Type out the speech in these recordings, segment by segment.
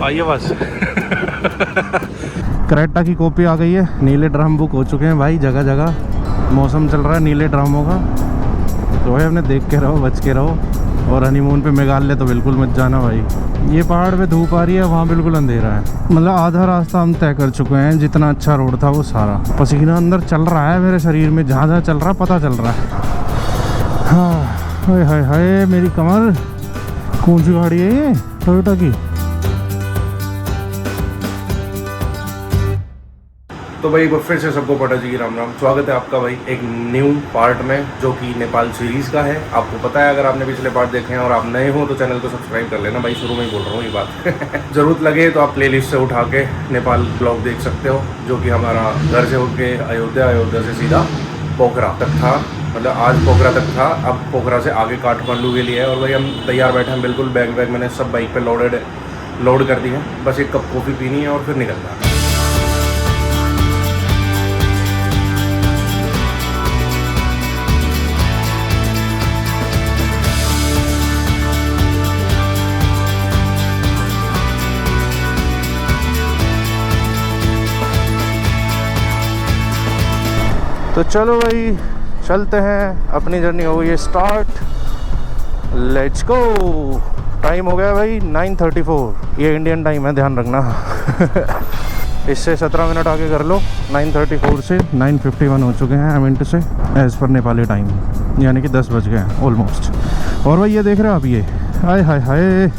आइए बस। क्रेटा की कॉपी आ गई है, नीले ड्राम बुक हो चुके हैं भाई जगह जगह। मौसम चल रहा है नीले ड्रामों का, तो भाई अपने देख के रहो, बच के रहो। और हनीमून पे मेघालय तो बिल्कुल मत जाना भाई। ये पहाड़ पे धूप आ रही है, वहाँ बिल्कुल अंधेरा है। मतलब आधा रास्ता हम तय कर चुके हैं, जितना अच्छा रोड था वो सारा। पसीना अंदर चल रहा है मेरे शरीर में, जहाँ जहाँ चल रहा पता चल रहा है। हाँ हाय हाय हाय मेरी कमर। कौन सी गाड़ी है ये? टोयोटा की। तो भाई फिर से सबको पटा जी की राम राम। स्वागत है आपका भाई एक न्यू पार्ट में, जो कि नेपाल सीरीज़ का है। आपको पता है, अगर आपने पिछले पार्ट देखे हैं और आप नए हो तो चैनल को सब्सक्राइब कर लेना भाई। शुरू में ही बोल रहा हूँ ये बात। ज़रूरत लगे तो आप प्लेलिस्ट से उठा के नेपाल ब्लॉग देख सकते हो, जो कि हमारा घर से होके अयोध्या से सीधा पोखरा तक था। मतलब आज पोखरा तक था, अब पोखरा से आगे काठमांडू के लिए है। और भाई हम तैयार बैठे हैं बिल्कुल, बैग मैंने सब बाइक पे लोड कर दी है। बस एक कप कॉफ़ी पीनी है और फिर निकलना है। तो चलो भाई चलते हैं, अपनी जर्नी हो गई है स्टार्ट। Let's go. टाइम हो गया भाई 9:34। ये इंडियन टाइम है, ध्यान रखना। इससे 17 मिनट आगे कर लो। 9:34 से 9:51 हो चुके हैं मिनट से, एज़ पर नेपाली टाइम, यानी कि 10 बज गए हैं ऑलमोस्ट। और भाई ये देख रहे हो आप, ये हाय हाय हाय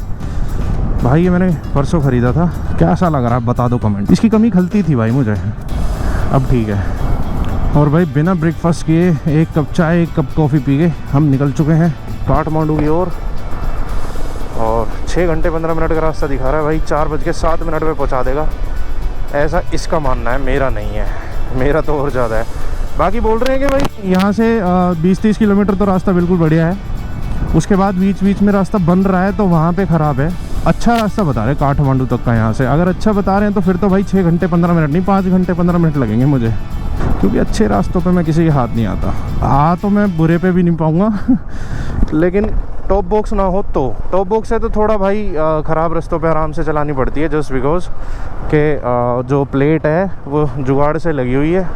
भाई, ये मैंने परसों ख़रीदा था। कैसा लग रहा है बता दो कमेंट। इसकी कमी खलती थी भाई मुझे, अब ठीक है। और भाई बिना ब्रेकफास्ट किए एक कप चाय, एक कप कॉफ़ी पी के हम निकल चुके हैं काठमांडू की ओर। और 6 घंटे 15 मिनट का रास्ता दिखा रहा है भाई। 4:07 में पहुंचा देगा, ऐसा इसका मानना है, मेरा नहीं है। मेरा तो और ज़्यादा है। बाकी बोल रहे हैं कि भाई यहाँ से 20-30 किलोमीटर तो रास्ता बिल्कुल बढ़िया है। उसके बाद बीच बीच में रास्ता बन रहा है, तो वहाँ पर ख़राब है। अच्छा रास्ता बता रहे काठमांडू तक का। यहाँ से अगर अच्छा बता रहे हैं तो फिर तो भाई 6 घंटे 15 मिनट नहीं, 5 घंटे 15 मिनट लगेंगे मुझे, क्योंकि अच्छे रास्तों पे मैं किसी के हाथ नहीं आता। तो मैं बुरे पे भी नहीं पाऊँगा। लेकिन टॉप बॉक्स ना हो तो। टॉप बॉक्स है तो थोड़ा भाई ख़राब रास्तों पे आराम से चलानी पड़ती है, जस्ट बिकॉज के जो प्लेट है वो जुगाड़ से लगी हुई है।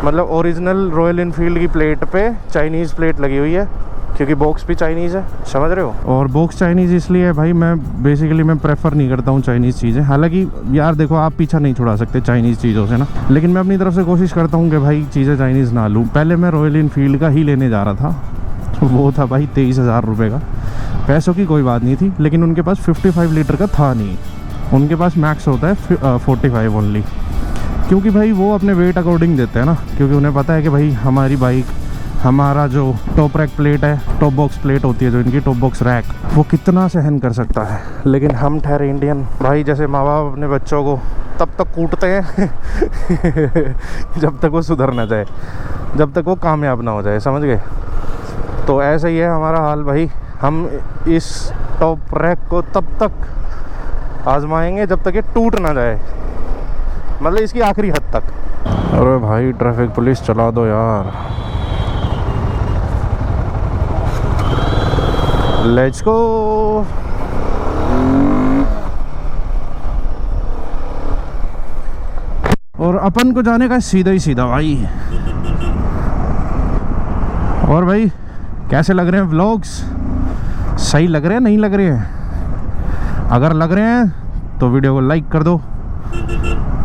मतलब ओरिजिनल रॉयल इनफील्ड की प्लेट पे चाइनीज़ प्लेट लगी हुई है, क्योंकि बॉक्स भी चाइनीज़ है, समझ रहे हो। और बॉक्स चाइनीज़ इसलिए है भाई, मैं प्रेफर नहीं करता हूँ चाइनीज़ चीज़ें। हालांकि यार देखो, आप पीछा नहीं छुड़ा सकते चाइनीज़ चीज़ों से ना, लेकिन मैं अपनी तरफ से कोशिश करता हूँ कि भाई चीज़ें चाइनीज़ ना लूँ। पहले मैं रॉयल इनफील्ड का ही लेने जा रहा था, वो था भाई 23,000 रुपये का। पैसों की कोई बात नहीं थी, लेकिन उनके पास 55 लीटर का था नहीं। उनके पास मैक्स होता है 45 ओनली, क्योंकि भाई वो अपने वेट अकॉर्डिंग देते हैं ना, क्योंकि उन्हें पता है कि भाई हमारी बाइक, हमारा जो टॉप रैक प्लेट है, टॉप बॉक्स प्लेट होती है जो इनकी, टॉप बॉक्स रैक, वो कितना सहन कर सकता है। लेकिन हम ठहरे इंडियन भाई, जैसे माँ बाप अपने बच्चों को तब तक कूटते हैं जब तक वो सुधर ना जाए, जब तक वो कामयाब ना हो जाए, समझ गए। तो ऐसा ही है हमारा हाल भाई। हम इस टॉप रैक को तब तक आजमाएंगे जब तक ये टूट ना जाए, मतलब इसकी आखिरी हद तक। अरे भाई ट्रैफिक पुलिस चला दो यार। Let's go. और अपन को जाने का सीधा ही सीधा भाई। और भाई कैसे लग रहे हैं व्लॉग्स? सही लग रहे हैं, नहीं लग रहे हैं? अगर लग रहे हैं तो वीडियो को लाइक कर दो,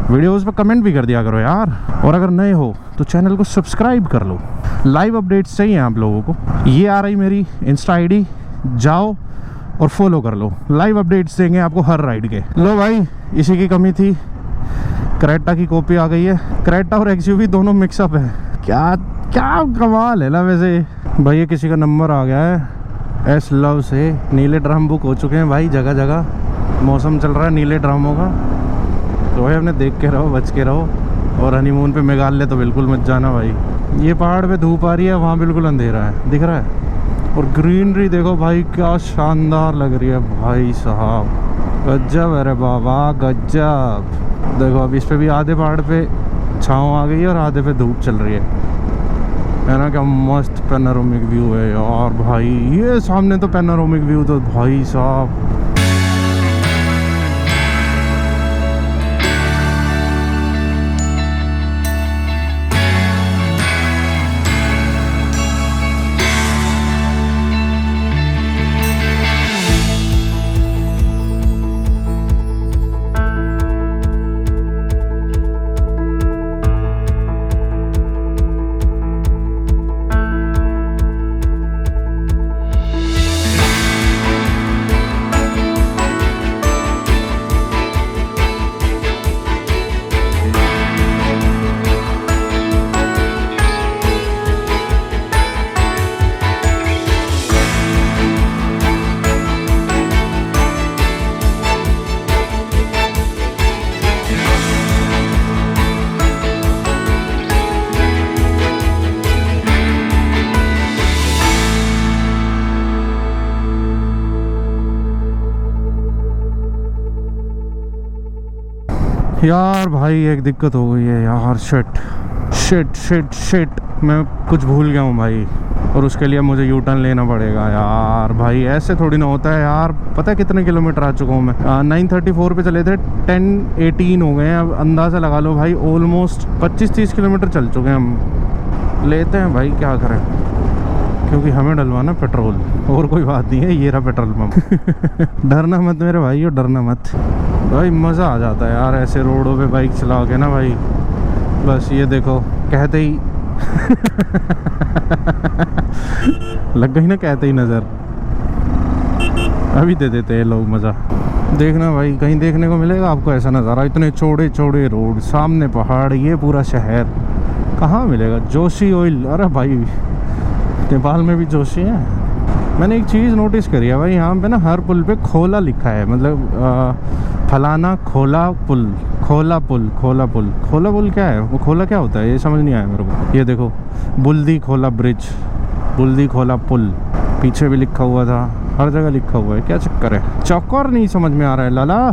वीडियोस पे कमेंट भी कर दिया करो यार। और अगर नए हो तो चैनल को सब्सक्राइब कर लो। लाइव अपडेट्स चाहिए आप लोगों को। ये आ रही मेरी इंस्टा आईडी, जाओ और फॉलो कर लो। लाइव अपडेट्स देंगे आपको हर राइड के। लो भाई, इसी की कमी थी। क्रेटा की कॉपी आ गई है। क्रेटा और एक्सयूवी दोनों मिक्सअप है। क्या क्या कमाल है ना वैसे भाई। ये किसी का नंबर आ गया है एस लव से। नीले ड्राम बुक हो चुके हैं भाई जगह जगह। मौसम चल रहा है नीले ड्रामों का, तो भाई अपने देख के रहो, बच के रहो। और हनीमून पे मेघालय तो बिल्कुल मत जाना भाई। ये पहाड़ पे धूप आ रही है, वहाँ बिल्कुल अंधेरा है, दिख रहा है। और ग्रीनरी देखो भाई, क्या शानदार लग रही है भाई साहब। गजब है रे बाबा, गजब। देखो अब इस पे भी आधे पहाड़ पे छाँव आ गई है और आधे पे धूप चल रही है ना। क्या मस्त पैनोरामिक व्यू है यार भाई। ये सामने तो पैनोरामिक व्यू तो भाई साहब। यार भाई एक दिक्कत हो गई है यार, शिट शिट शिट शिट, मैं कुछ भूल गया हूँ भाई, और उसके लिए मुझे यू टर्न लेना पड़ेगा यार। भाई ऐसे थोड़ी ना होता है यार। पता है कितने किलोमीटर आ चुका हूँ मैं? 934 पे चले थे, 1018 हो गए हैं। अब अंदाज़ा लगा लो भाई, ऑलमोस्ट 25-30 किलोमीटर चल चुके हैं हम। लेते हैं भाई, क्या करें, क्योंकि हमें डलवाना पेट्रोल, और कोई बात नहीं है। ये रहा पेट्रोल पंप। डरना मत मेरे भाई, और डरना मत भाई। मज़ा आ जाता है यार ऐसे रोडों पे बाइक चला के ना भाई। बस ये देखो, कहते ही लग गई ना, कहते ही नज़र। अभी दे देते हैं लोग मज़ा। देखना भाई, कहीं देखने को मिलेगा आपको ऐसा नज़ारा? इतने चौड़े चौड़े रोड, सामने पहाड़, ये पूरा शहर, कहाँ मिलेगा? जोशी ऑयल, अरे भाई नेपाल में भी जोशी है। मैंने एक चीज़ नोटिस करी है भाई, यहाँ पे ना हर पुल पे खोला लिखा है, मतलब फलाना खोला पुल, खोला पुल, खोला पुल। खोला पुल क्या है? वो खोला क्या होता है, ये समझ नहीं आया मेरे को। ये देखो, बुल्दी खोला ब्रिज, बुल्दी खोला पुल, पीछे भी लिखा हुआ था, हर जगह लिखा हुआ है। क्या चक्कर है? चक्कर नहीं समझ में आ रहा है लाला।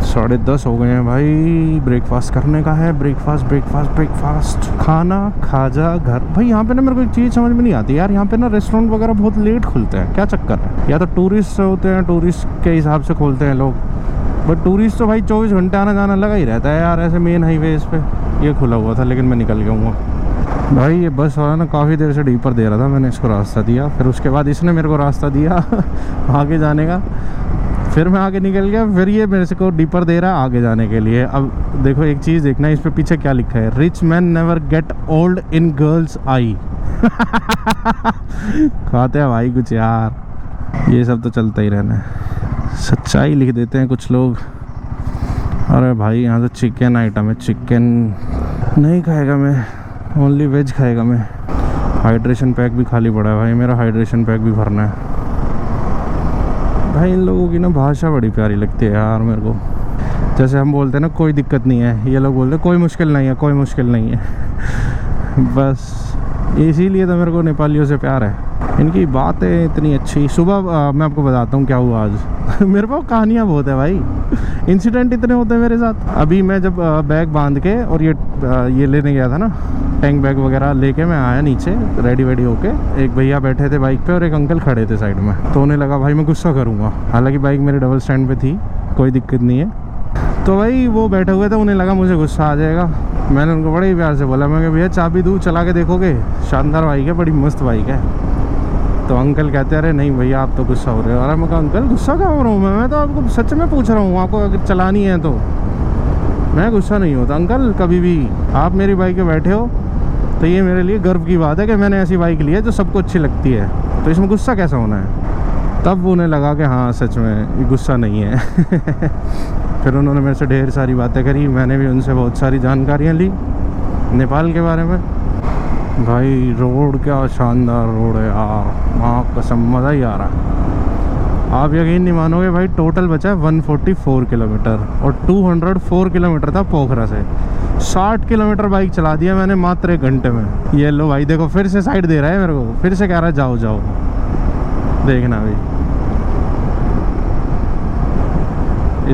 10:30 हो गए हैं भाई, ब्रेकफास्ट करने का है। ब्रेकफास्ट ब्रेकफास्ट ब्रेकफास्ट, खाना खाजा घर। भाई यहाँ पे ना मेरे को एक चीज़ समझ में नहीं आती यार, यहाँ पे ना रेस्टोरेंट वगैरह बहुत लेट खुलते हैं। क्या चक्कर है? या तो टूरिस्ट होते हैं, टूरिस्ट के हिसाब से खोलते हैं लोग, बट टूरिस्ट तो भाई 24 घंटे आना जाना लगा ही रहता है यार। ऐसे मेन हाईवे इस पर ये खुला हुआ था, लेकिन मैं निकल गया हूँ भाई। ये बस वाला ना काफ़ी देर से डीपर दे रहा था, मैंने इसको रास्ता दिया, फिर उसके बाद इसने मेरे को रास्ता दिया आगे जाने का, फिर मैं आगे निकल गया, फिर ये मेरे को डीपर दे रहा है आगे जाने के लिए। अब देखो एक चीज़ देखना, इस पे पीछे क्या लिखा है? Rich man never get old in girls आई। खाते हैं भाई कुछ यार, ये सब तो चलता ही रहना है। सच्चाई लिख देते हैं कुछ लोग। अरे भाई यहाँ तो चिकन आइटम है, चिकन नहीं खाएगा मैं, ओनली वेज खाएगा मैं। हाइड्रेशन पैक भी खाली पड़ा है भाई, मेरा हाइड्रेशन पैक भी भरना है भाई। इन लोगों की ना भाषा बड़ी प्यारी लगती है यार मेरे को। जैसे हम बोलते हैं ना कोई दिक्कत नहीं है, ये लोग बोलते हैं कोई मुश्किल नहीं है, कोई मुश्किल नहीं है। बस इसीलिए तो मेरे को नेपालियों से प्यार है, इनकी बातें इतनी अच्छी। सुबह मैं आपको बताता हूँ क्या हुआ आज। मेरे पास कहानियाँ बहुत है भाई, इंसिडेंट इतने होते हैं मेरे साथ। अभी मैं जब बैग बांध के और ये लेने गया था ना, टैंक बैग वगैरह लेके मैं आया नीचे रेडी वेडी होके, एक भैया बैठे थे बाइक पे और एक अंकल खड़े थे साइड में। तो उन्हें लगा भाई मैं गुस्सा करूँगा, हालांकि बाइक मेरे डबल स्टैंड पे थी, कोई दिक्कत नहीं है। तो भाई वो बैठे हुए थे, उन्हें लगा मुझे गुस्सा आ जाएगा। मैंने उनको बड़े ही प्यार से बोला, मैं भैया चाबी दूँ, चला के देखोगे? शानदार बाइक है, बड़ी मस्त बाइक है। तो अंकल कहते अरे नहीं भैया आप तो गुस्सा हो रहे हो। अरे मैं कहा अंकल गुस्सा क्या हो रहा हूँ मैं तो आपको सच में पूछ रहा हूँ, आपको अगर चलानी है तो। मैं गुस्सा नहीं होता अंकल, कभी भी आप मेरी बाइक पे बैठे हो तो ये मेरे लिए गर्व की बात है कि मैंने ऐसी बाइक ली है जो सबको अच्छी लगती है, तो इसमें गुस्सा कैसा होना है? तब उन्हें लगा कि हाँ सच में ये गुस्सा नहीं है। फिर उन्होंने मेरे से ढेर सारी बातें करी, मैंने भी उनसे बहुत सारी जानकारियाँ ली नेपाल के बारे में। भाई रोड क्या शानदार रोड है यार, वहाँ कसम मज़ा ही आ रहा। आप यकीन नहीं मानोगे भाई, टोटल बचा है 144 किलोमीटर और 204 किलोमीटर था पोखरा से। 60 किलोमीटर बाइक चला दिया मैंने मात्र 1 घंटे में। ये लो भाई देखो, फिर से साइड दे रहा है मेरे को, फिर से कह रहा है जाओ जाओ। देखना भाई,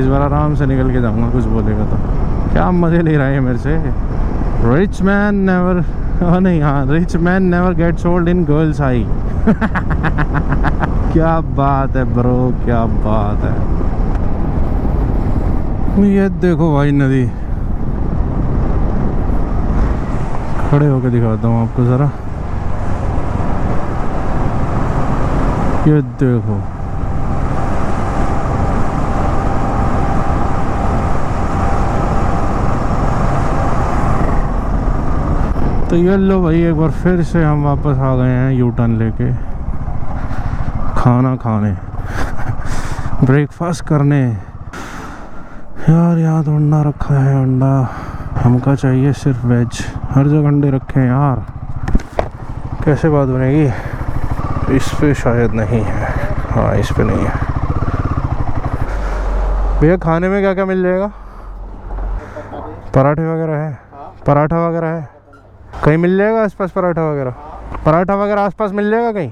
इस बार आराम से निकल के जाऊँगा, कुछ बोलेगा तो। क्या मज़े ले रहा है मेरे से। रिच मैन नेवर, नहीं हाँ, rich man never gets old in girls eye. क्या बात है ब्रो, क्या बात है। ये देखो भाई नदी, खड़े होके दिखाता हूँ आपको ज़रा। ये देखो तो ये लो भाई, एक बार फिर से हम वापस आ गए हैं यू टर्न लेके, खाना खाने, ब्रेकफास्ट करने। यार यहाँ तो अंडा रखा है, अंडा हमका चाहिए सिर्फ वेज। हर जगह अंडे रखे हैं यार, कैसे बात बनेगी? इस पे शायद नहीं है, हाँ इस पे नहीं है। भैया खाने में क्या क्या मिल जाएगा? पराठे वगैरह है? पराठा वगैरह है? कहीं मिल जाएगा आसपास पराठा वगैरह? पराठा वगैरह आसपास मिल जाएगा कहीं?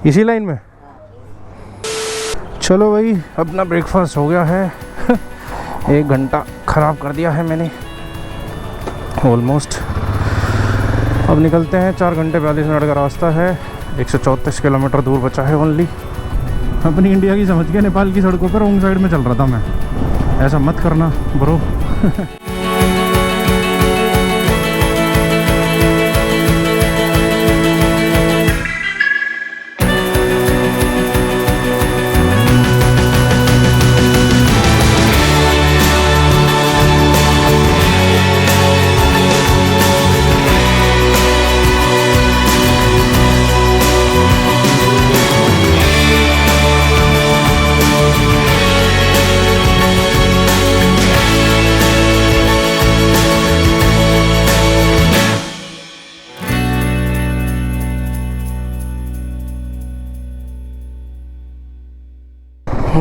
इसी लाइन में? चलो भाई अपना ब्रेकफास्ट हो गया है। 1 घंटा ख़राब कर दिया है मैंने ऑलमोस्ट। अब निकलते हैं। 4 घंटे 42 मिनट का रास्ता है। 134 किलोमीटर दूर बचा है ओनली। अपनी इंडिया की समझ के नेपाल की सड़कों पर रॉन्ग साइड में चल रहा था मैं। ऐसा मत करना ब्रो।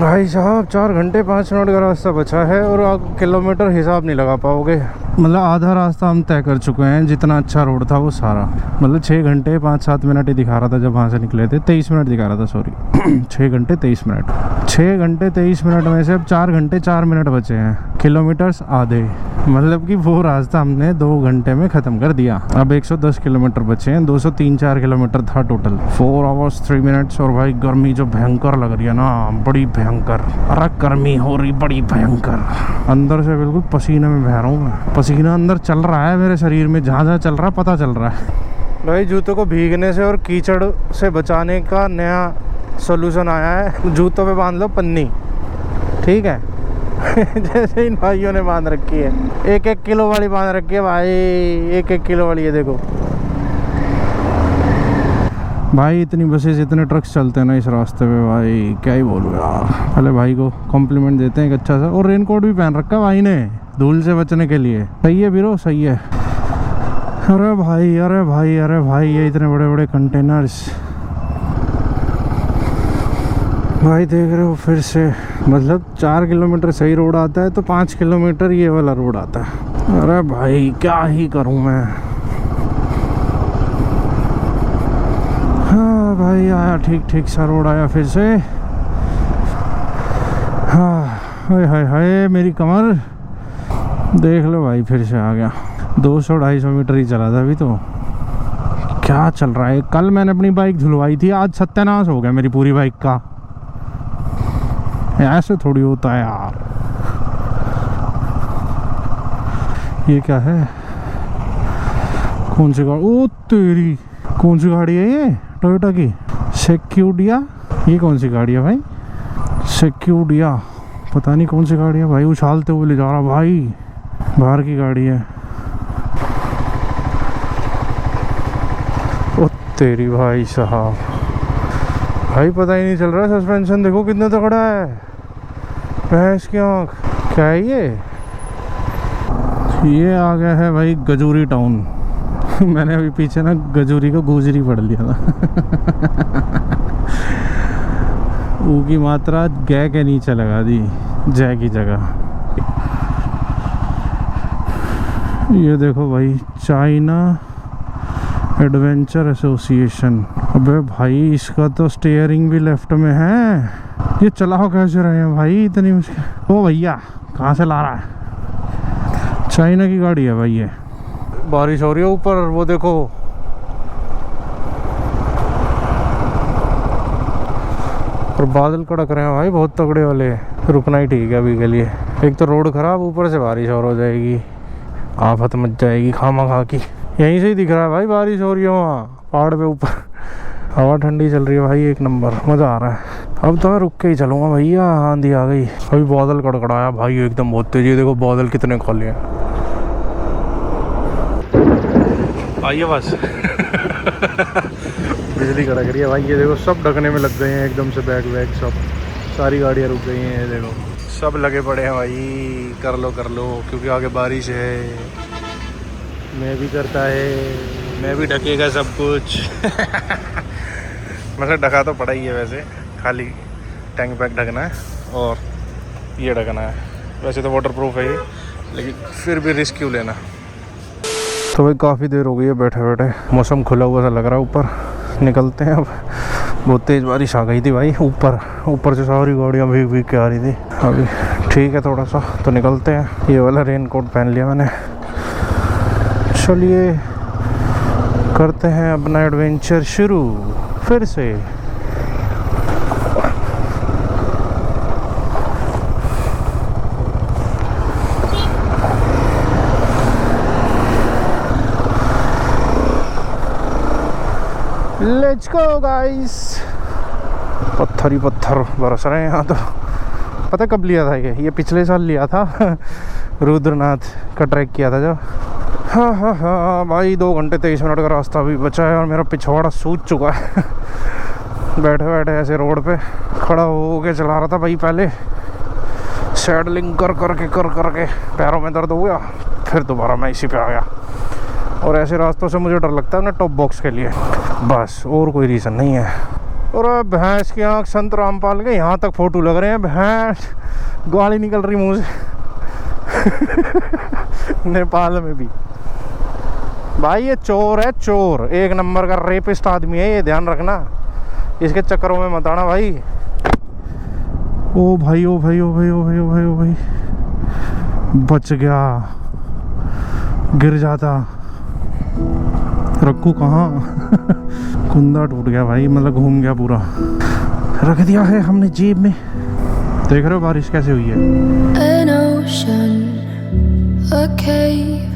भाई साहब 4 घंटे 5 मिनट का रास्ता बचा है और आप किलोमीटर हिसाब नहीं लगा पाओगे। मतलब आधा रास्ता हम तय कर चुके हैं। जितना अच्छा रोड था वो सारा, मतलब 6 घंटे 5-7 मिनट ही दिखा रहा था जब वहाँ से निकले थे। 23 मिनट दिखा रहा था, सॉरी 6 घंटे 23 मिनट। 6 घंटे 23 मिनट में से अब 4 घंटे 4 मिनट बचे हैं। किलोमीटर्स आधे, मतलब कि वो रास्ता हमने 2 घंटे में ख़त्म कर दिया। अब 110 किलोमीटर बचे हैं। 203-4 किलोमीटर था टोटल। 4 hours 3 minutes. और भाई गर्मी जो भयंकर लग रही है ना, बड़ी भयंकर। अरे गर्मी हो रही बड़ी भयंकर। अंदर से बिल्कुल पसीने में बह रहा हूँ मैं। पसीना अंदर चल रहा है मेरे शरीर में, जहाँ जहाँ चल रहा है पता चल रहा है। भाई जूतों को भीगने से और कीचड़ से बचाने का नया सॉल्यूशन आया है। जूतों पे बांध लो पन्नी, ठीक है। जैसे इन भाइयों ने बांध रखी है, 1-1 किलो वाली बांध रखी है भाई। 1-1 किलो वाली है, देखो भाई। इतनी बसेस इतने ट्रक्स चलते हैं ना इस रास्ते पे भाई, क्या ही बोलूँ यार। पहले भाई को कॉम्प्लीमेंट देते हैं एक अच्छा सा। और रेनकोट भी पहन रखा है भाई ने धूल से बचने के लिए। सही है बीरो, सही है। अरे भाई अरे भाई अरे भाई, ये इतने बड़े बड़े कंटेनर्स भाई, देख रहे हो फिर से। मतलब 4 किलोमीटर सही रोड आता है तो 5 किलोमीटर ये वाला रोड आता है। अरे भाई क्या ही करूं मैं। हाँ भाई आया, ठीक ठीक सा रोड आया फिर से। हाँ हाय हाय हाय मेरी कमर, देख लो भाई फिर से आ गया। 200-250 मीटर ही चला था अभी तो। क्या चल रहा है। कल मैंने अपनी बाइक धुलवाई थी, आज सत्यानाश हो गया मेरी पूरी बाइक का। ऐसे थोड़ी होता है यार। ये क्या है, कौन सी गाड़ी। ओ तेरी, कौन सी गाड़ी है ये, टोयोटा की सेक्यूडिया। ये कौन सी गाड़ी है भाई, सेक्यूडिया। पता नहीं कौन सी गाड़ी है भाई, उछालते हुए ले जा रहा भाई। बाहर की गाड़ी है। ओ तेरी भाई साहब, भाई पता ही नहीं चल रहा। सस्पेंशन देखो कितना तगड़ा है। भैंस की आँख, क्या है ये आ गया है भाई गजूरी टाउन। मैंने अभी पीछे ना गजूरी को गुजरी पढ़ लिया था। ऊ की मात्रा गै के नीचे लगा दी, जय की जगह। ये देखो भाई, चाइना एडवेंचर एसोसिएशन। अबे भाई इसका तो स्टीयरिंग भी लेफ्ट में है। ये चलाओ कैसे रहे हैं भाई इतनी मुश्किल। ओ भैया कहाँ से ला रहा है। चाइना की गाड़ी है भाई ये। बारिश हो रही है ऊपर, वो देखो। और बादल कड़क रहे हैं भाई बहुत तगड़े वाले। रुकना ही ठीक है अभी के लिए। एक तो रोड खराब, ऊपर से बारिश और हो जाएगी, आफत मच जाएगी खामा खा की। यहीं से ही दिख रहा है भाई बारिश हो रही है वहाँ पहाड़ पे ऊपर। हवा ठंडी चल रही है भाई, एक नंबर मज़ा आ रहा है। अब तो मैं रुक के ही चलूँगा भैया, आंधी आ गई। अभी बादल कड़कड़ाया भाई एकदम बहुत तेज। देखो बादल कितने खोले हैं। आइए बस। बिजली कड़क रही है भाई। ये देखो सब ढकने में लग गए हैं एकदम से, बैग वैग सब, सारी गाड़ियाँ रुक गई हैं। ये देखो सब लगे पड़े हैं भाई, कर लो क्योंकि आगे बारिश है। मैं भी करता है, मैं भी ढकेगा सब कुछ। मतलब ढका तो पड़ा ही है वैसे, खाली टैंक पैक ढकना है और ये ढकना है। वैसे तो वाटर प्रूफ है ये, लेकिन फिर भी रिस्क क्यों लेना। तो भाई काफ़ी देर हो गई है बैठे बैठे, मौसम खुला हुआ सा लग रहा है ऊपर। निकलते हैं अब बहुत तेज़ बारिश आ गई थी भाई। ऊपर से सारी गाड़ियाँ भीग भीग के आ रही थी। अभी ठीक है थोड़ा सा, तो निकलते हैं। ये वाला रेन कोट पहन लिया मैंने। चलिए करते हैं अपना एडवेंचर शुरू फिर से। Let's go guys. पत्थर ही पत्थर बरस रहे हैं यहाँ तो। पता कब लिया था ये पिछले साल लिया था रुद्रनाथ का ट्रैक किया था जब। हाँ भाई 2 घंटे 23 मिनट का रास्ता भी बचा है और मेरा पिछवाड़ा सूज चुका है बैठे बैठे ऐसे रोड पे खड़ा हो के चला रहा था भाई। पहले सैडलिंग कर करके पैरों में दर्द हो गया, फिर दोबारा मैं इसी पे आ गया। और ऐसे रास्तों से मुझे डर लगता है ना टॉप बॉक्स के लिए, बस और कोई रीज़न नहीं है। और भैंस की आँख संत रामपाल के यहाँ तक फोटो लग रहे हैं। भैंस गाली निकल रही मुँह से नेपाल में भी भाई ये चोर है, चोर 1 नंबर का रेपिस्ट आदमी है ये, ध्यान रखना। इसके चक्करों में मत आना भाई। ओ भाई ओ भाई ओ भाई ओ भाई ओ भाई ओ भाई, बच गया, गिर जाता। रखू कहाँ कुंदा टूट गया भाई, मतलब घूम गया पूरा। रख दिया है हमने जेब में। देख रहे हो बारिश कैसे हुई है। An ocean, a cave,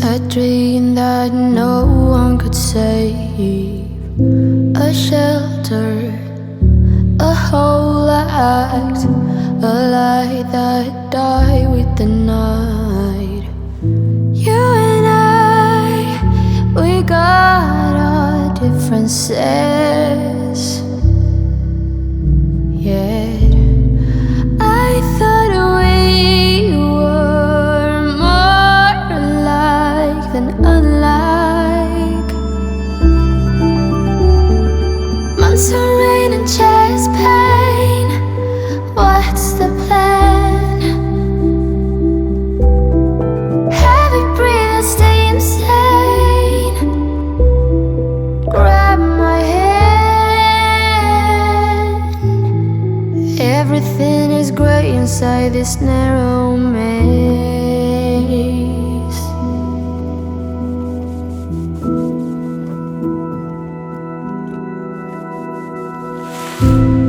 a dream that no one could save, a shelter, a whole act, a light that died with the night. You and I, we got our differences, yeah. I thought we were more alike than unlike. Months of rain and chest pain, what's the plan? Heavy breathing, stay insane. Grab my hand. Everything is grey inside this narrow maze.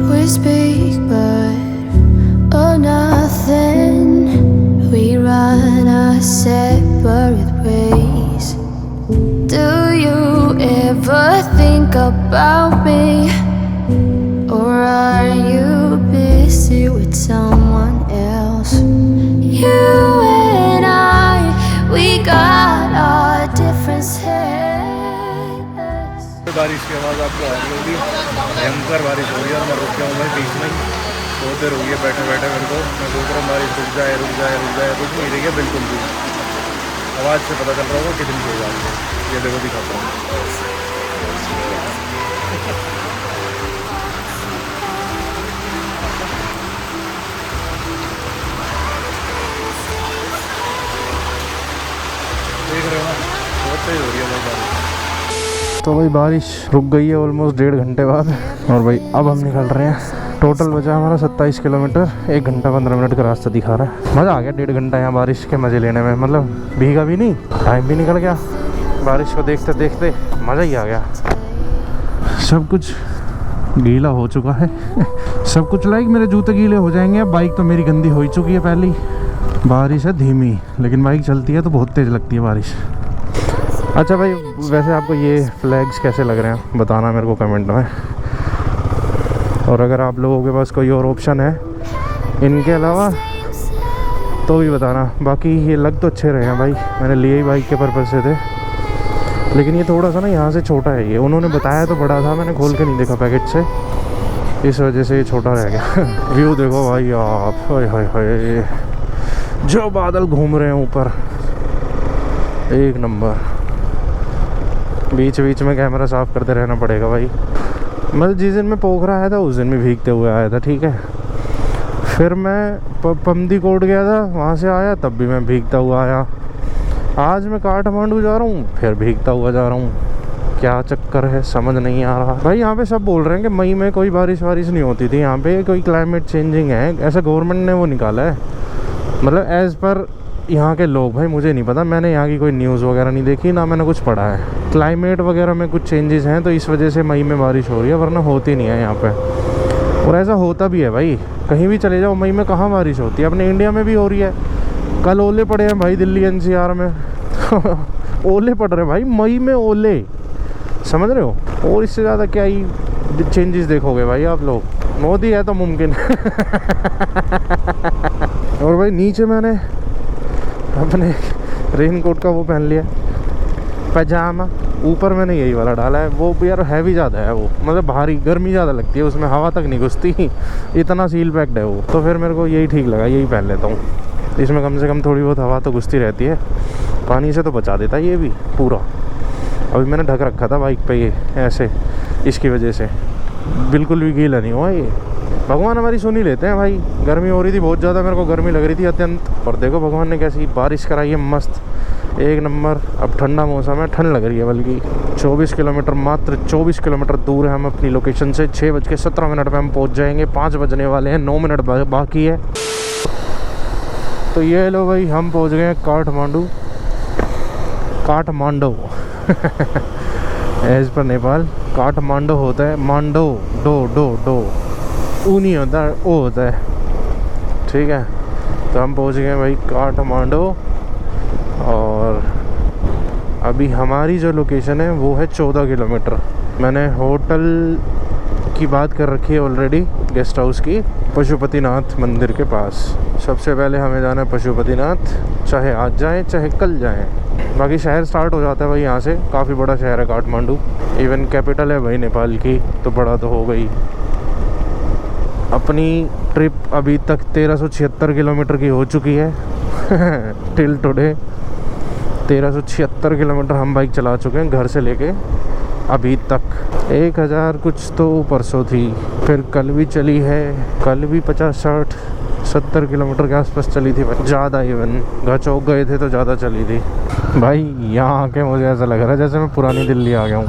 We speak but oh nothing. We run our separate ways. Do you ever think about me? Or are you busy with someone else? You and I, we got our differences. बारिश की आवाज़ आपको आ रही होगी, भयंकर बारिश हो रही है और मैं रुक गया हूँ भाई बीच में। बहुत देर हो गई है बैठे बैठे मेरे को। मैं सोच रहा हूँ बारिश रुक जाए रुक जाए रुक जाए, रुक नहीं रही है बिल्कुल भी। आवाज़ से पता चल रहा होगा कितनी तेज आ रही है। ये देखो दिखाता हूँ। देख रहे हो ना, बहुत तेज हो रही है भाई बारिश। तो भाई बारिश रुक गई है ऑलमोस्ट 1.5 घंटे बाद। और भाई अब हम निकल रहे हैं। टोटल बचा हमारा 27 किलोमीटर, 1 घंटा 15 मिनट का रास्ता दिखा रहा है। मज़ा आ गया 1.5 घंटा यहाँ बारिश के मज़े लेने में। मतलब भीगा भी नहीं, टाइम भी निकल गया। बारिश को देखते देखते मज़ा ही आ गया। सब कुछ गीला हो चुका है सब कुछ लाइक मेरे जूते गीले हो जाएंगे। अब बाइक तो मेरी गंदी हो ही चुकी है पहले ही। बारिश है धीमी, लेकिन बाइक चलती है तो बहुत तेज़ लगती है बारिश। अच्छा भाई, वैसे आपको ये फ्लैग्स कैसे लग रहे हैं बताना मेरे को कमेंट में। और अगर आप लोगों के पास कोई और ऑप्शन है इनके अलावा तो भी बताना। बाकी ये लग तो अच्छे रहे हैं भाई, मैंने लिए ही बाइक के पर्पज़ से थे। लेकिन ये थोड़ा सा ना यहाँ से छोटा है। ये उन्होंने बताया तो बड़ा था, मैंने खोल के नहीं देखा पैकेट से, इस वजह से ये छोटा रह गया व्यू देखो भाई आप, हाय हाय हाय, जो बादल घूम रहे हैं ऊपर, एक नंबर। बीच बीच में कैमरा साफ़ करते रहना पड़ेगा भाई। मतलब जिस दिन मैं पोखरा आया था उस दिन में भीगते हुए आया था, ठीक है। फिर मैं पमदी कोट गया था, वहाँ से आया तब भी मैं भीगता हुआ आया। आज मैं काठमांडू जा रहा हूँ, फिर भीगता हुआ जा रहा हूँ। क्या चक्कर है समझ नहीं आ रहा भाई। यहाँ पे सब बोल रहे हैं कि मई में कोई बारिश नहीं होती थी यहाँ पे, कोई क्लाइमेट चेंजिंग है, ऐसा गवर्नमेंट ने वो निकाला है। मतलब एज़ पर यहाँ के लोग, भाई मुझे नहीं पता, मैंने यहाँ की कोई न्यूज़ वगैरह नहीं देखी, ना मैंने कुछ पढ़ा है। क्लाइमेट वगैरह में कुछ चेंजेस हैं तो इस वजह से मई में बारिश हो रही है, वरना होती नहीं है यहाँ पे। और ऐसा होता भी है भाई, कहीं भी चले जाओ मई में कहाँ बारिश होती है। अपने इंडिया में भी हो रही है। कल ओले पड़े हैं भाई दिल्ली NCR में ओले पड़ रहे हैं भाई मई में, ओले, समझ रहे हो। और इससे ज़्यादा क्या ही चेंजेस देखोगे भाई आप लोग, मोदी है तो मुमकिन और भाई नीचे मैंने अपने रेनकोट का वो पहन लिया, पैजामा। ऊपर मैंने यही वाला डाला है, वो यार हैवी ज़्यादा है, वो मतलब भारी, गर्मी ज़्यादा लगती है उसमें, हवा तक नहीं घुसती, इतना सील पैक्ड है वो। तो फिर मेरे को यही ठीक लगा, यही पहन लेता हूँ। इसमें कम से कम थोड़ी बहुत हवा तो घुसती रहती है, पानी से तो बचा देता है ये भी पूरा। अभी मैंने ढक रखा था बाइक पे ये ऐसे, इसकी वजह से बिल्कुल भी गीला नहीं हुआ ये। भगवान हमारी सुन ही लेते हैं भाई। गर्मी हो रही थी बहुत ज़्यादा, मेरे को गर्मी लग रही थी अत्यंत, और देखो भगवान ने कैसी बारिश कराई है, मस्त एक नंबर। अब ठंडा मौसम है, ठंड लग रही है बल्कि। 24 किलोमीटर, मात्र 24 किलोमीटर दूर है हम अपनी लोकेशन से। 6:17 पे हम पहुंच जाएंगे, 5 बजने वाले हैं, 9 मिनट बाकी है। तो ये लो भाई, हम पहुंच गए हैं काठमांडू एज पर नेपाल काठमांडू होता है, मांडो डो ऊ नहीं होता, ओ होता है, ठीक है। तो हम पहुंच गए भाई काठमांडू, और अभी हमारी जो लोकेशन है वो है 14 किलोमीटर। मैंने होटल की बात कर रखी है ऑलरेडी, गेस्ट हाउस की, पशुपतिनाथ मंदिर के पास। सबसे पहले हमें जाना है पशुपतिनाथ, चाहे आज जाएं चाहे कल जाएं। बाकी शहर स्टार्ट हो जाता है भाई यहाँ से, काफ़ी बड़ा शहर है काठमांडू, इवन कैपिटल है भाई नेपाल की, तो बड़ा तो हो गई। अपनी ट्रिप अभी तक 1376 किलोमीटर की हो चुकी है टिल टुडे 1376 किलोमीटर हम बाइक चला चुके हैं घर से लेके अभी तक। 1000 कुछ तो परसों थी, फिर कल भी चली है, कल भी 50-60-70 किलोमीटर के आसपास चली थी भाई, ज़्यादा। इवन गचौक गए थे तो ज़्यादा चली थी भाई। यहाँ आके मुझे ऐसा लग रहा है जैसे मैं पुरानी दिल्ली आ गया हूँ।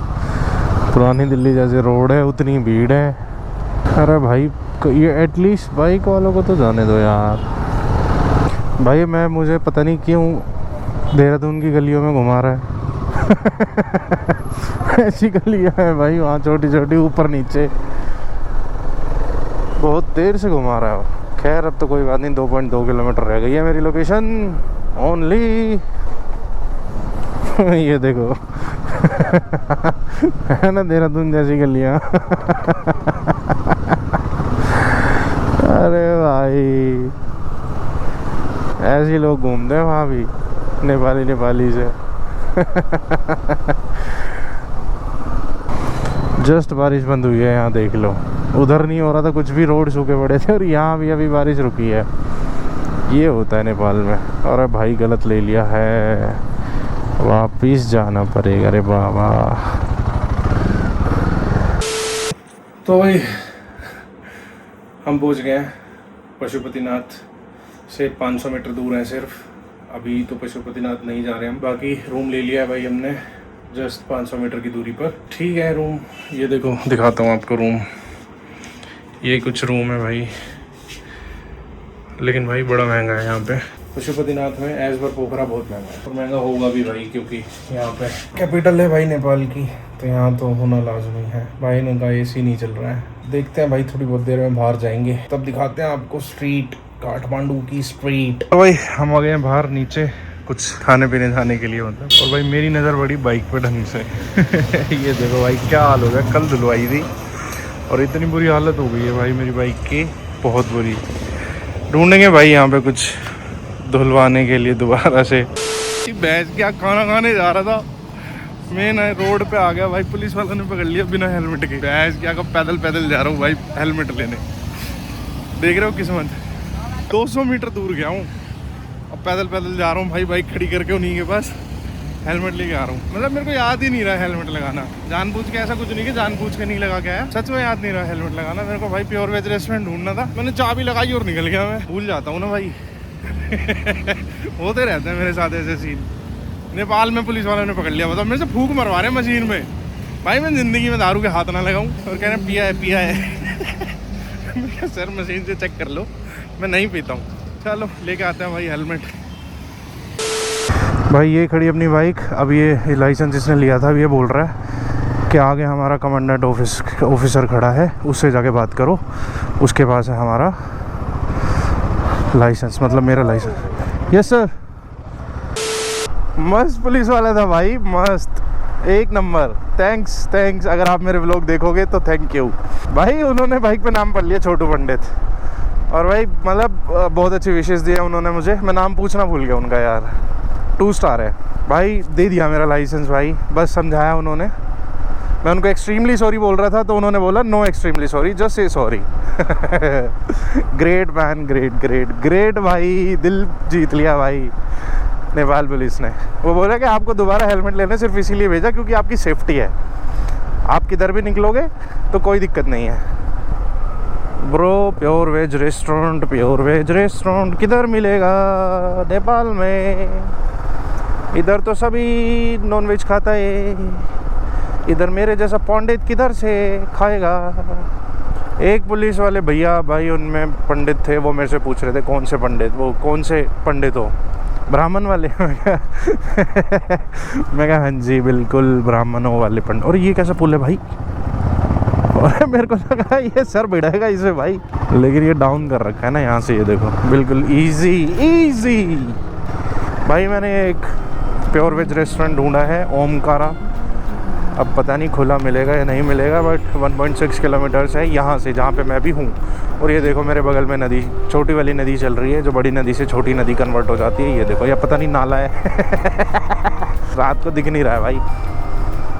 पुरानी दिल्ली जैसे रोड है उतनी भीड़ है। अरे भाई ये एटलीस्ट बाइक वालों को तो जाने दो यार भाई। मुझे पता नहीं क्यों देहरादून की गलियों में घुमा रहा है ऐसी गलियाँ हैं भाई वहाँ, छोटी छोटी, ऊपर नीचे, बहुत देर से घुमा रहा है। खैर अब तो कोई बात नहीं, 2.2 किलोमीटर रह गई है मेरी लोकेशन ओनली ये देखो है ना देहरादून जैसी गलियाँ अरे भाई ऐसे लोग घूमते हैं वहाँ भी, नेपाली से जस्ट बारिश बंद हुई है यहाँ, देख लो। उधर नहीं हो रहा था कुछ भी, रोड सूखे पड़े थे, और यहाँ भी अभी बारिश रुकी है। ये होता है नेपाल में। अरे भाई गलत ले लिया है, वापिस जाना पड़ेगा रे बाबा। तो भाई हम पहुँच गए हैं पशुपतिनाथ से, 500 मीटर दूर है सिर्फ। अभी तो पशुपतिनाथ नहीं जा रहे हम, बाकी रूम ले लिया है भाई हमने जस्ट 500 मीटर की दूरी पर। ठीक है रूम, ये देखो दिखाता हूँ आपको रूम। ये कुछ रूम है भाई, लेकिन भाई बड़ा महंगा है यहाँ पे पशुपतिनाथ में। एज पर पोखरा बहुत महंगा है, और महंगा होगा भी भाई, क्योंकि यहाँ पे कैपिटल है भाई नेपाल की, तो यहाँ तो होना लाजमी है भाई। इनका AC नहीं चल रहा है। देखते हैं भाई, थोड़ी बहुत देर में बाहर जाएंगे, तब दिखाते हैं आपको स्ट्रीट, काठमांडू की स्ट्रीट। तो भाई हम आ गए हैं बाहर नीचे कुछ खाने पीने जाने के लिए मतलब। और भाई मेरी नज़र बड़ी बाइक पे ढंग से ये देखो भाई क्या हाल हो गया, कल धुलवाई थी और इतनी बुरी हालत हो गई है भाई मेरी बाइक की, बहुत बुरी। ढूंढेंगे भाई यहाँ पे कुछ धुलवाने के लिए दोबारा से। भैंस क्या खाना खाने जा रहा था, मेन रोड पे आ गया भाई, पुलिस वालों ने पकड़ लिया बिना हेलमेट के। भैंस क्या, पैदल जा रहा हूँ भाई हेलमेट लेने, देख रहे हो किस्मत। 200 मीटर दूर गया हूँ, अब पैदल जा रहा हूँ भाई, बाइक खड़ी करके उन्हीं के पास हेलमेट लेके आ रहा हूँ। मतलब मेरे को याद ही नहीं रहा हेलमेट लगाना, जानबूझ के, ऐसा कुछ नहीं कि जानबूझ के नहीं लगा के आया, सच में याद नहीं रहा हेलमेट लगाना। मेरे को भाई प्योर वेज रेस्टोरेंट ढूंढना था, मैंने चाबी लगाई और निकल गया। मैं भूल जाता हूँ ना भाई होते रहते हैं मेरे साथ ऐसे सीन। नेपाल में पुलिस वालों ने पकड़ लिया, मतलब मेरे से फूंक मरवा रहे हैं मशीन में, भाई मैं ज़िंदगी में दारू के हाथ ना लगाऊं और कह रहे हैं पिया है मैं कहा सर मशीन से चेक कर लो, मैं नहीं पीता हूँ। चलो लेके आते हैं भाई हेलमेट। भाई ये खड़ी अपनी बाइक, अब ये लाइसेंस इसने लिया था, अब ये बोल रहा है कि आगे हमारा कमांडेंट ऑफिसर खड़ा है, उससे जाके बात करो, उसके पास है हमारा लाइसेंस, मतलब मेरा लाइसेंस। Yes sir. मस्त पुलिस वाला था भाई, मस्त, एक नंबर। थैंक्स अगर आप मेरे व्लॉग देखोगे तो थैंक यू भाई। उन्होंने बाइक पे नाम पढ़ लिया छोटू पंडित, और भाई मतलब बहुत अच्छी विशेष दिया उन्होंने मुझे। मैं नाम पूछना भूल गया उनका यार, 2 स्टार है भाई। दे दिया मेरा लाइसेंस भाई, बस समझाया उन्होंने। मैं उनको एक्सट्रीमली सॉरी बोल रहा था तो उन्होंने बोला no extremely sorry, just say sorry. Great man, great भाई, दिल जीत लिया भाई नेपाल पुलिस ने। वो बोला कि आपको दोबारा हेलमेट लेने सिर्फ इसीलिए भेजा क्योंकि आपकी सेफ्टी है, आप किधर भी निकलोगे तो कोई दिक्कत नहीं है। ब्रो प्योर वेज रेस्टोरेंट किधर मिलेगा नेपाल में? इधर तो सभी नॉन वेज खाता है, इधर मेरे जैसा पंडित किधर से खाएगा? एक पुलिस वाले भैया भाई उनमें पंडित थे, वो मेरे से पूछ रहे थे कौन से पंडित, वो कौन से पंडित हो? ब्राह्मण वाले? मैं कहा हाँ जी बिल्कुल ब्राह्मणों वाले पंडित। और ये कैसा पुल है भाई? और मेरे को लगा ये सर बैठेगा इसे भाई, लेकिन ये डाउन कर रखा है ना यहाँ से, ये देखो बिल्कुल इजी। भाई मैंने एक प्योर वेज रेस्टोरेंट ढूंढा है, ओमकारा। अब पता नहीं खुला मिलेगा या नहीं मिलेगा, बट 1.6 किलोमीटर्स है यहाँ से जहाँ पे मैं भी हूँ। और ये देखो मेरे बगल में नदी, छोटी वाली नदी चल रही है जो बड़ी नदी से छोटी नदी कन्वर्ट हो जाती है। ये देखो, या पता नहीं नाला है। रात को दिख नहीं रहा है भाई,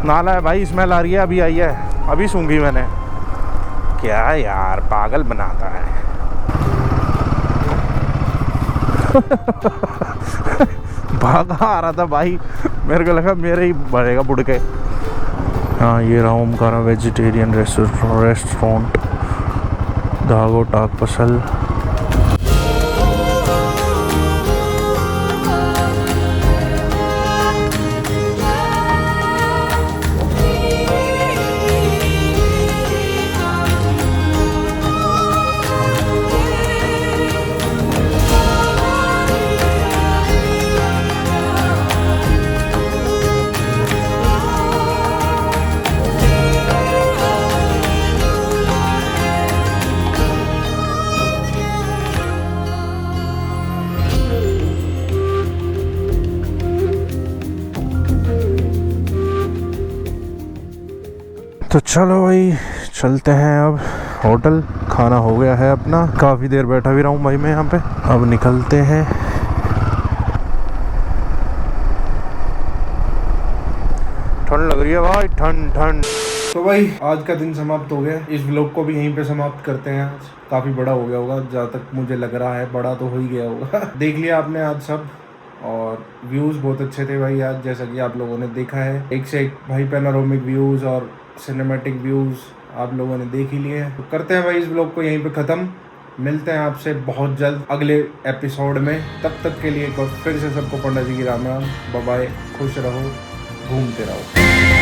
नाला है भाई, स्मेल आ रही है, अभी आई है, अभी सूंघी मैंने। क्या यार पागल बनाता है। भागा आ रहा था भाई, मेरे को लगा मेरे ही बढ़ेगा बुड़ के। हाँ ये रहा ओमकारा वेजिटेरियन रेस्टोरेंट, धागो टाक पसल। तो चलो भाई चलते हैं अब होटल। खाना हो गया है अपना, काफ़ी देर बैठा भी रहा हूँ भाई मैं यहाँ पे। अब निकलते हैं। ठंड लग रही है भाई, ठंड। तो भाई आज का दिन समाप्त हो गया, इस व्लॉग को भी यहीं पे समाप्त करते हैं। आज काफ़ी बड़ा हो गया होगा, जहाँ तक मुझे लग रहा है बड़ा तो हो ही गया होगा। देख लिया आपने आज सब, और व्यूज़ बहुत अच्छे थे भाई आज, जैसा कि आप लोगों ने देखा है। एक से एक भाई पैनोरामिक व्यूज़ और सिनेमैटिक व्यूज़ आप लोगों ने देख ही लिए हैं। तो करते हैं भाई इस व्लॉग को यहीं पे ख़त्म। मिलते हैं आपसे बहुत जल्द अगले एपिसोड में। तब तक के लिए एक बार फिर से सबको पंडित जी की राम राम, बाय बाय, खुश रहो, घूमते रहो।